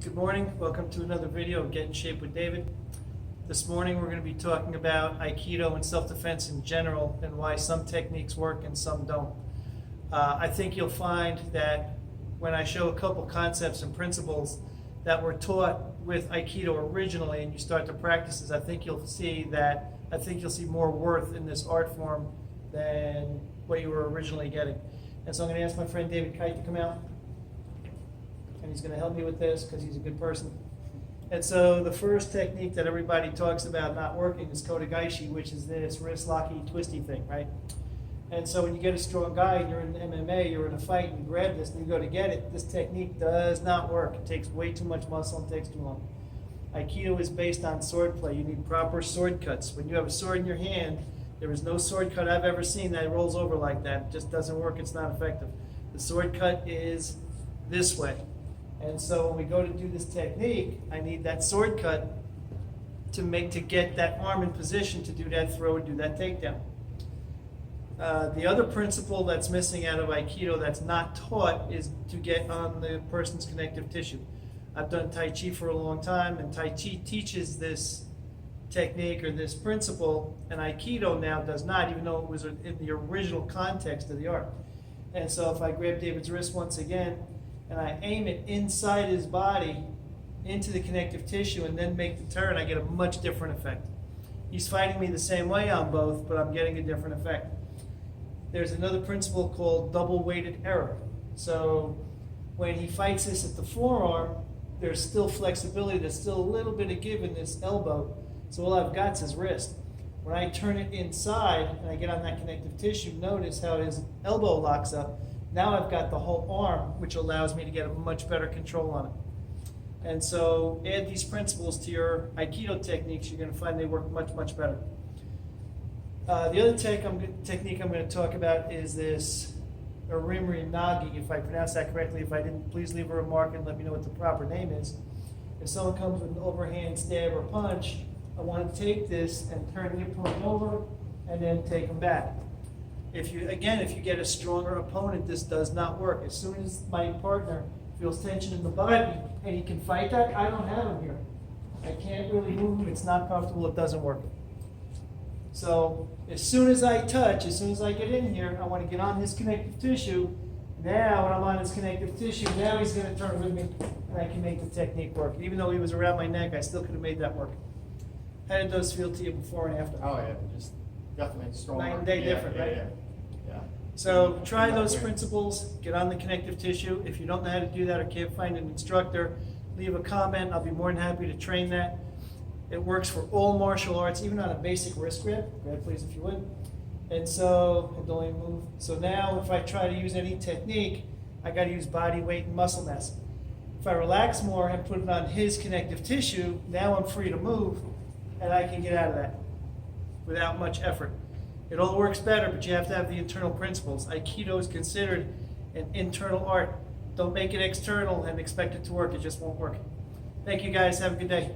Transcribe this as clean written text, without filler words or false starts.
Good morning. Welcome to another video of Get in Shape with David. This morning we're going to be talking about Aikido and self-defense in general and why some techniques work and some don't. I think you'll find that when I show a couple concepts and principles that were taught with Aikido originally and you start to practice this, I think you'll see more worth in this art form than what you were originally getting. And so I'm going to ask my friend David Kite to come out. And he's going to help me with this because he's a good person. And so the first technique that everybody talks about not working is Kodagaishi, which is this wrist locky twisty thing, right? And so when you get a strong guy and you're in MMA, you're in a fight and you grab this and you go to get it, this technique does not work. It takes way too much muscle and takes too long. Aikido is based on sword play. You need proper sword cuts. When you have a sword in your hand, there is no sword cut I've ever seen that rolls over like that. It just doesn't work. It's not effective. The sword cut is this way. And so when we go to do this technique, I need that sword cut to get that arm in position to do that throw and do that takedown. The other principle that's missing out of Aikido that's not taught is to get on the person's connective tissue. I've done Tai Chi for a long time, and Tai Chi teaches this technique or this principle, and Aikido now does not, even though it was in the original context of the art. And so if I grab David's wrist once again, and I aim it inside his body into the connective tissue and then make the turn, I get a much different effect. He's fighting me the same way on both, but I'm getting a different effect. There's another principle called double weighted error. So when he fights this at the forearm, there's still flexibility, there's still a little bit of give in this elbow, so all I've got is his wrist. When I turn it inside and I get on that connective tissue, notice how his elbow locks up. Now I've got the whole arm, which allows me to get a much better control on it. And so add these principles to your Aikido techniques, you're going to find they work much, much better. The other technique I'm going to talk about is this Urimri Nagi. If I pronounce that correctly, if I didn't, please leave a remark and let me know what the proper name is. If someone comes with an overhand stab or punch, I want to take this and turn the opponent over and then take them back. If you get a stronger opponent, this does not work. As soon as my partner feels tension in the body and he can fight that, I don't have him here. I can't really move him. It's not comfortable. It doesn't work. So as soon as I touch, as soon as I get in here, I want to get on his connective tissue. Now when I'm on his connective tissue, now he's going to turn with me and I can make the technique work. Even though he was around my neck, I still could have made that work. How did those feel to you before and after? Oh yeah, just definitely stronger. Night and day different, right? Yeah. So try those principles, get on the connective tissue. If you don't know how to do that or can't find an instructor, leave a comment. I'll be more than happy to train that. It works for all martial arts, even on a basic wrist grab. Grab please if you would. And so, I don't even move. So now if I try to use any technique, I got to use body weight and muscle mass. If I relax more and put it on his connective tissue, now I'm free to move and I can get out of that without much effort. It all works better, but you have to have the internal principles. Aikido is considered an internal art. Don't make it external and expect it to work. It just won't work. Thank you guys. Have a good day.